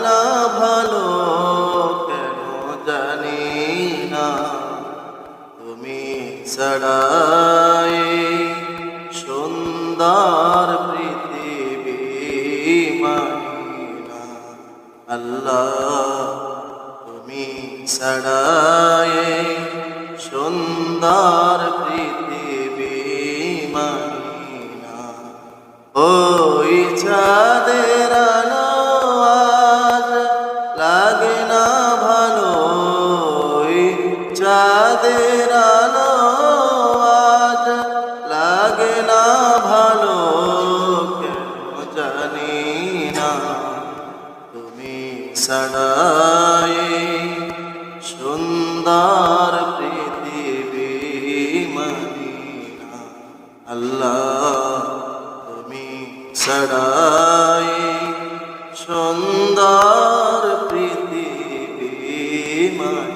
না ভালো কেন জানি না, তুমি ছাড়াই সুন্দর পৃথিবী মানি না। আল্লাহ তুমি ছাড়াই সুন্দর পৃথিবী মানি না। ওই চাঁদের আলো আজ লাগে না ভালো, ওই চাঁদের আলো আজ লাগে না ভালো কেন জানি না, তুমি ছাড়াই সুন্দর পৃথিবী মানি না। আল্লাহ তুমি ছাড়াই সুন্দর পৃথিবী মানি